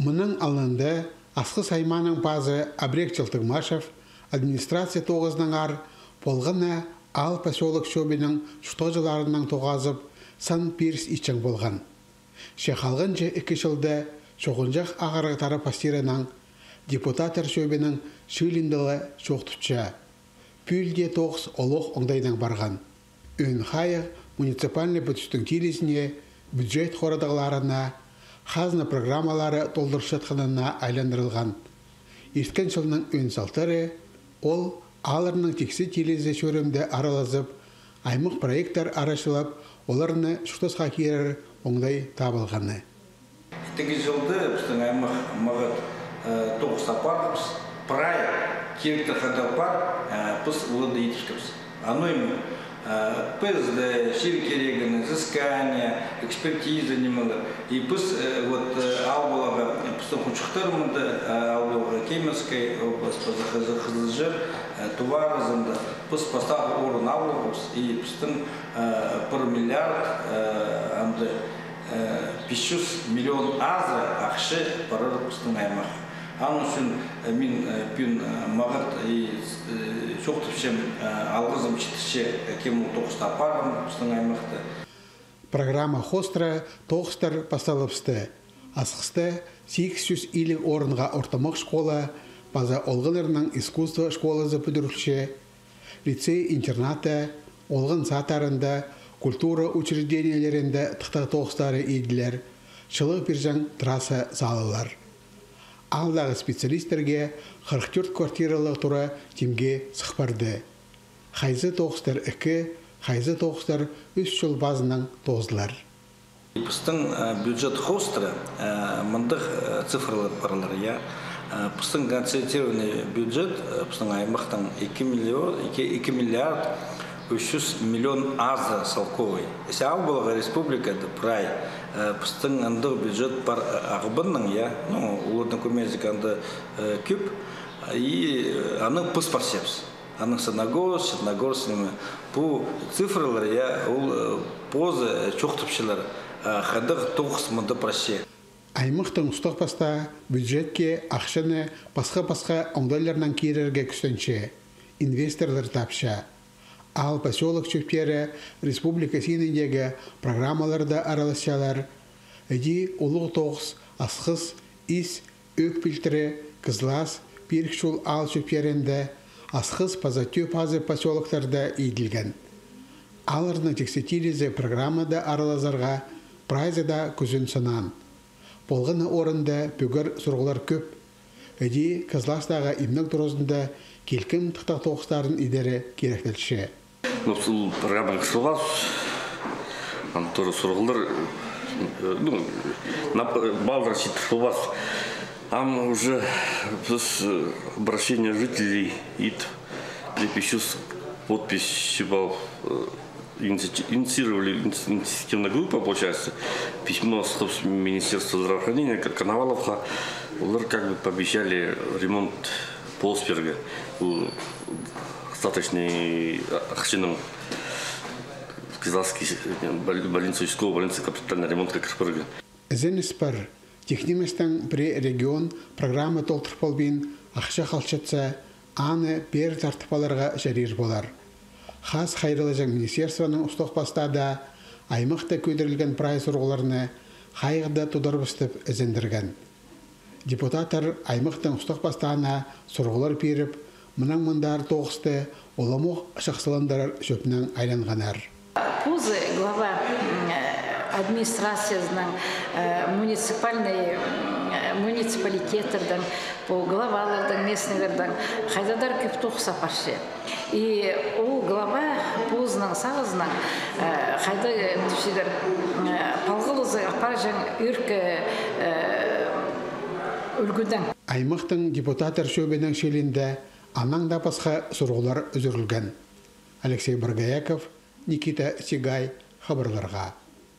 Мұның алынды Асқы Сайманың базы Абрек Чалтыгмашев администрация тоғызның ар болғына ал поселок шөбінің шұтығжыларының тоғазып сан пирс ичің болған. Шехалғын же 2 жылда шоғынжақ ағарықтары пастирының депутатар шөбінің шүйлінділі шоқтыпча. Пүлде тоғыз олық оңдайдан барған. Өн қайы муниципальный бүтістің келесіне бюджет қорадығыларына қазына программалары толдыршатқанына айландырылған. Ескен жылының өн салтары ол алырының тексі телезе шөрімді аралазып, аймық проекттар арашылап, оларыны шұқтысқа керер оңдай табылғаны. Теги жылды біздің аймақ мағыт 9 сапарымыз, прай керекті қадапар біз ұлыды етішкіміз. Аной ПСД, шир керегіні, взыскания, экспертиза немалы. И біз албалаға біздің құншықтарымынды албалаға Кеменской область, Қызылжыр, Туварызында біз бастағы орын алуымыз. И біздің 1 миллиард 500 миллион азы ақшы барыр біздің аймақ. Анын үшін мен пүн мағыт соқтыпшым алғызым читіші кемін 9-та парым біздің аймақты. Программа хостра тоғыстар басталыпсты. Асқысты 800 илік орынға ортамық школа, база олғыларының искусство школасы бүдірілші, лицей-интерната, олғын сатарында, культура учреждениялерінде тұқта тоғыстары еділер, шылық біржан трасса залылар. Алдағы специалистерге 44 квартиралық тұра темге сықпарды. Қайзы тоғыстар 2, қайзы тоғыстар 3 жыл базының тоғызлар. Біздің бюджет хостыры мұндық цифрлар паралар. Біздің концентрированный бюджет біздің аймақтың 2 миллиард 300 миллион азы салковый. Если албалға республикада прай біздің андық бюджет бар ағыбынның, олардың көмезік анды көп, и аны пыс парсепс. Аны Санагорс, Черногорс, бұл цифрлар, ол позы чоқтыпшылар, қадық 9 мұнды прасе. Аймақтың ұстық баста бюджетке ақшаны басқа-басқа оңдайларынан керерге күстенше, инвесторлар тапша. Ал поселок чөптері республика сеніндегі программаларда араласшалар. Әді ұлық тоғыз, асқыз, ис, өк пілтірі, қызлас, перкшул ал чөптерінде асқыз пазатю пазы поселоктарда еділген. Алырны текстилизе программада аралазарға прайзада күзін санан. Болғаны орында бөгір сұрғылар көп. Әді қызластағы имнік тұрызында келкім тұқтақ тоғыстарын идері керектелші. Бұл программа қысылғас, антуры сұрғылар, балдар сетір болбас. Уже біз обращение жителей припишусь подпись инициировали инициативная группа, получается, письмо с Министерства здравоохранения, Коноваловка, олар как бы пообещали ремонт Полсберга, остаточный ақшының Кизласский больница, Ишского больница, капитальный ремонт как Кырпырга. Зенеспар техниместен при регион программа толтыр болбин ақша қалшатса, аны бер тартыпаларға жарир болар. Хас хайрылыжың министерствоның ұстық бастада аймақта көдірілген прайс ұрғыларыны қайғыда тұдарбыстып әзендірген. Депутаттар аймақтың ұстық бастағына сұрғылар беріп, мұнан мұндар тоғысты оламуқ шақсыландар шөпінің айланғанар. Пузы глава администрациясының муниципалитеттердің, главалардың, местныйлердің қайдадар көп тоқса паршы. И ол глава пузының сағызының қайды түшедер палғылызы апар жән үркі үлгідің. Аймақтың депутаттар шөбенің шелінде анаңда басқа сұрғылар үзірілген. Алексей Баргаяков, Никита Сигай, хабарларға.